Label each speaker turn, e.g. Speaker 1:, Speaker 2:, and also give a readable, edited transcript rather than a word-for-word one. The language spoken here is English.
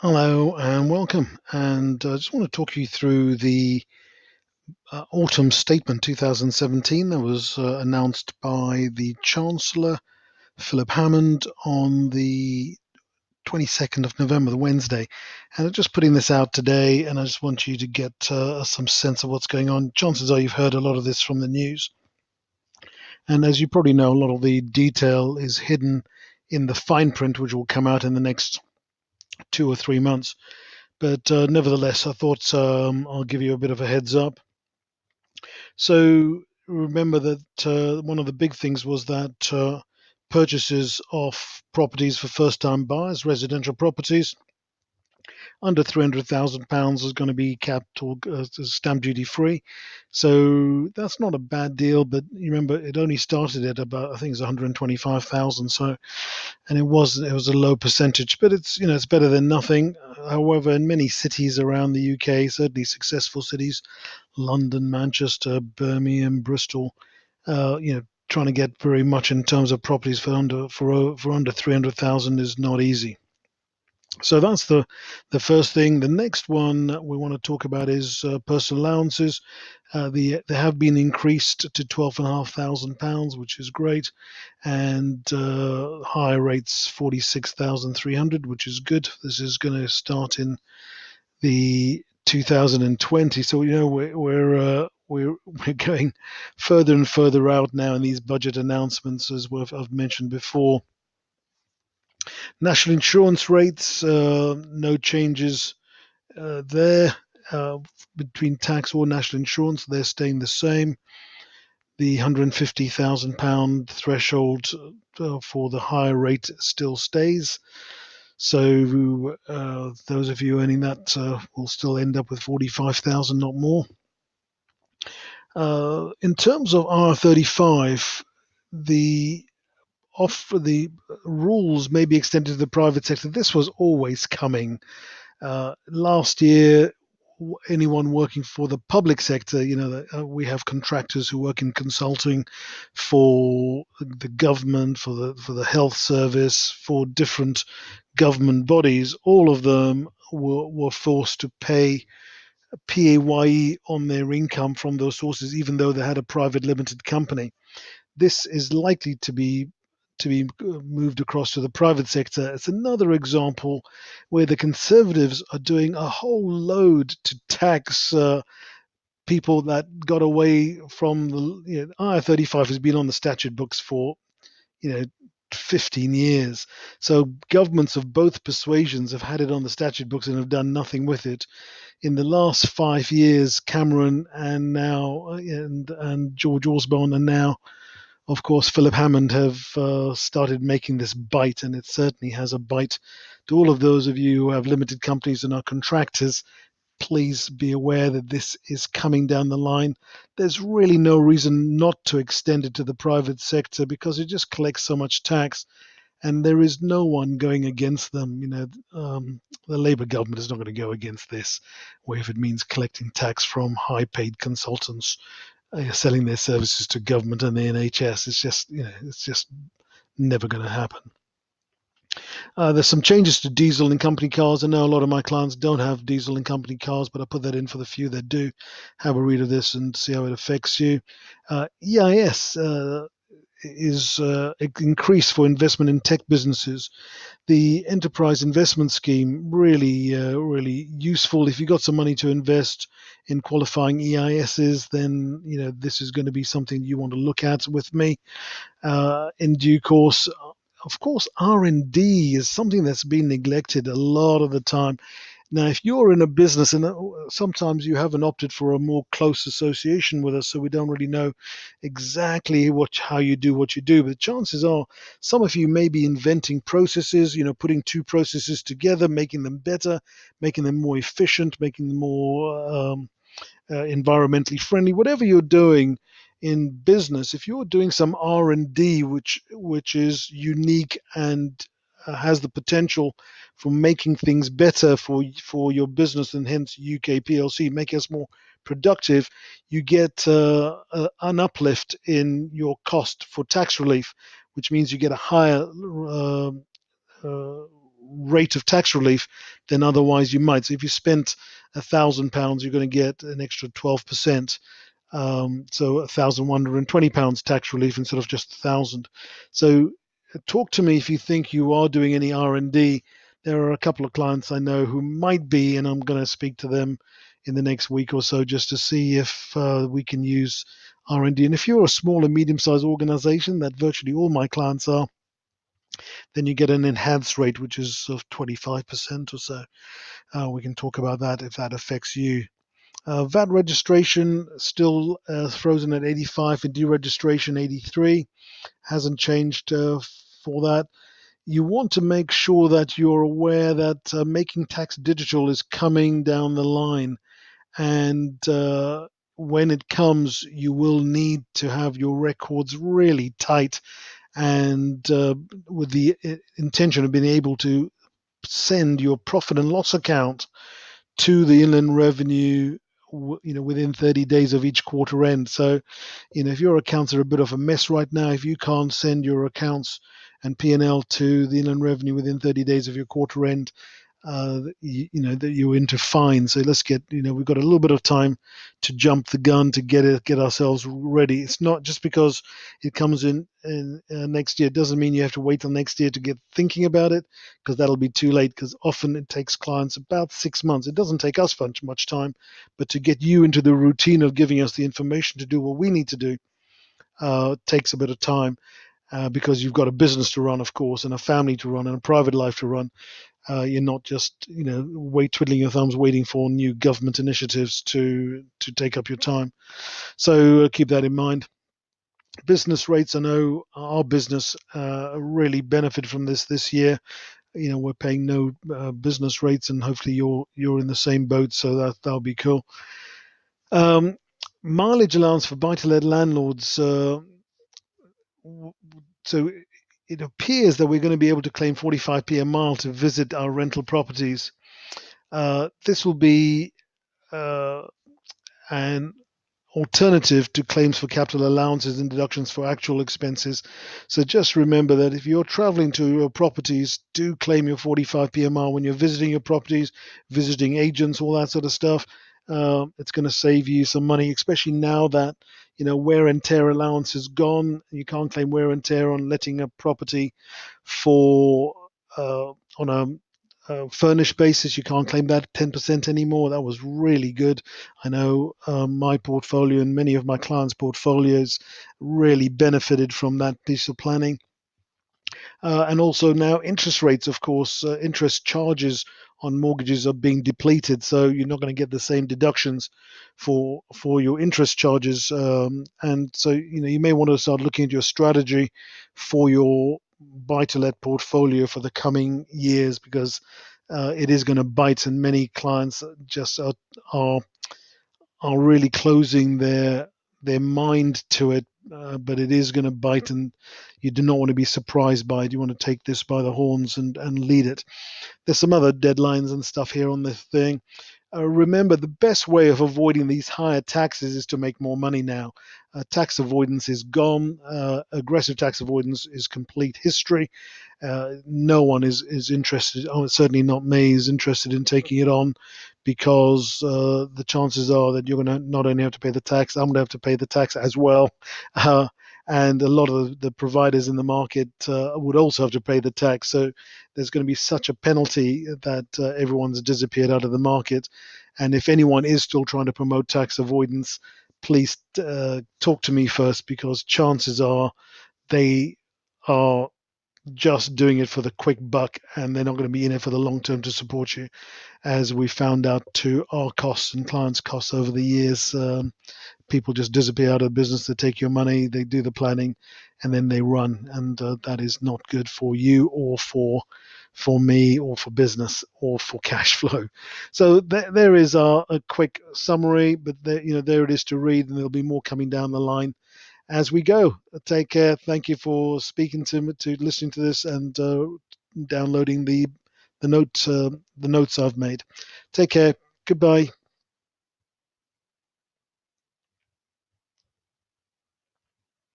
Speaker 1: Hello and welcome. And I just want to talk you through the Autumn Statement 2017 that was announced by the Chancellor, Philip Hammond, on the 22nd of November, the Wednesday. And I'm just putting this out today, and I just want you to get some sense of what's going on. Chances are you've heard a lot of this from the news. And as you probably know, a lot of the detail is hidden in the fine print, which will come out in the next 2 or 3 months. But nevertheless, I thought I'll give you a bit of a heads up. So remember that one of the big things was that purchases of properties for first-time buyers, residential properties under £300,000 is going to be capped or stamp duty free. So that's not a bad deal, but you remember it only started at about I think it's 125,000. So and it was a low percentage, but it's better than nothing. However, in many cities around the UK, certainly successful cities, London, Manchester, Birmingham, Bristol, trying to get very much in terms of properties for under 300,000 is not easy. So that's the first thing. The next one we want to talk about is personal allowances. They have been increased to £12,500, which is great, and higher rates 46,300, which is good. This is going to start in the 2020. So we're going further and further out now in these budget announcements, as I've mentioned before. National insurance rates, no changes there between tax or national insurance. They're staying the same. The £150,000 threshold for the higher rate still stays. So those of you earning that will still end up with 45,000, not more. In terms of R35, the the rules may be extended to the private sector. This was always coming. Last year, anyone working for the public sector, we have contractors who work in consulting for the government, for the health service, for different government bodies. All of them were forced to pay PAYE on their income from those sources, even though they had a private limited company. This is likely to be moved across to the private sector. It's another example where the Conservatives are doing a whole load to tax people that got away from IR35 has been on the statute books for you know 15 years. So governments of both persuasions have had it on the statute books and have done nothing with it. In the last 5 years, Cameron and George Osborne, and now of course, Philip Hammond have started making this bite, and it certainly has a bite. To all of those of you who have limited companies and are contractors, please be aware that this is coming down the line. There's really no reason not to extend it to the private sector because it just collects so much tax, and there is no one going against them. The Labour government is not going to go against this, where if it means collecting tax from high-paid consultants selling their services to government and the NHS. It's just never going to happen. There's some changes to diesel in company cars. I know a lot of my clients don't have diesel in company cars, but I put that in for the few that do. Have a read of this and see how it affects you. EIS is increased for investment in tech businesses. The enterprise investment scheme really useful. If you got some money to invest in qualifying EISs, then this is going to be something you want to look at with me in due course. Of course, R&D is something that's been neglected a lot of the time. Now, if you're in a business, and sometimes you haven't opted for a more close association with us, so we don't really know exactly how you do what you do, but chances are some of you may be inventing processes, putting two processes together, making them better, making them more efficient, making them more environmentally friendly. Whatever you're doing in business, if you're doing some R&D which is unique and has the potential for making things better for your business and hence UK PLC, make us more productive, you get an uplift in your cost for tax relief, which means you get a higher uh, rate of tax relief than otherwise you might. So if you spent £1,000, you're going to get an extra 12%. So £1,120 tax relief instead of just 1,000. So talk to me if you think you are doing any R&D. There are a couple of clients I know who might be, and I'm going to speak to them in the next week or so just to see if we can use R&D. And if you're a small and medium-sized organization, that virtually all my clients are, then you get an enhanced rate, which is of 25% or so. We can talk about that if that affects you. VAT registration still frozen at 85 and deregistration 83. Hasn't changed for that. You want to make sure that you're aware that making tax digital is coming down the line. And when it comes, you will need to have your records really tight and with the intention of being able to send your profit and loss account to the Inland Revenue, within 30 days of each quarter end. So, if your accounts are a bit of a mess right now, if you can't send your accounts and P&L to the Inland Revenue within 30 days of your quarter end, that you're into fine. So let's get, we've got a little bit of time to jump the gun to get ourselves ready. It's not just because it comes in next year. It doesn't mean you have to wait till next year to get thinking about it, because that'll be too late, because often it takes clients about 6 months. It doesn't take us much time, but to get you into the routine of giving us the information to do what we need to do takes a bit of time. Because you've got a business to run, of course, and a family to run, and a private life to run. You're not just twiddling your thumbs waiting for new government initiatives to take up your time. So keep that in mind. Business rates, I know our business really benefited from this year. We're paying no business rates, and hopefully you're in the same boat, so that'll be cool. Mileage allowance for buy-to-let landlords. So it appears that we're going to be able to claim 45p a mile to visit our rental properties. This will be an alternative to claims for capital allowances and deductions for actual expenses. So just remember that if you're traveling to your properties, do claim your 45p a mile when you're visiting your properties, visiting agents, all that sort of stuff. It's going to save you some money, especially now that wear and tear allowance is gone. You can't claim wear and tear on letting a property for on a furnished basis. You can't claim that 10% anymore. That was really good. I know my portfolio and many of my clients' portfolios really benefited from that piece of planning. And also now interest rates, of course, interest charges on mortgages are being depleted, so you're not going to get the same deductions for your interest charges. And so you may want to start looking at your strategy for your buy-to-let portfolio for the coming years, because it is going to bite, and many clients just are really closing their mind to it, but it is going to bite, and you do not want to be surprised by it. You want to take this by the horns and lead it. There's some other deadlines and stuff here on this thing. Remember, the best way of avoiding these higher taxes is to make more money now. Tax avoidance is gone. Aggressive tax avoidance is complete history. No one is interested, certainly not me, is interested in taking it on, because the chances are that you're going to not only have to pay the tax, I'm going to have to pay the tax as well. And a lot of the providers in the market would also have to pay the tax. So there's going to be such a penalty that everyone's disappeared out of the market. And if anyone is still trying to promote tax avoidance, please talk to me first, because chances are they are just doing it for the quick buck, and they're not going to be in it for the long term to support you, as we found out to our costs and clients' costs over the years. People just disappear out of business. They take your money, they do the planning, and then they run. And that is not good for you, or for me, or for business, or for cash flow. So there is a quick summary, but there it is to read, and there'll be more coming down the line as we go. Take care. Thank you for speaking to me, to listening to this, and downloading the notes I've made. Take care. Goodbye.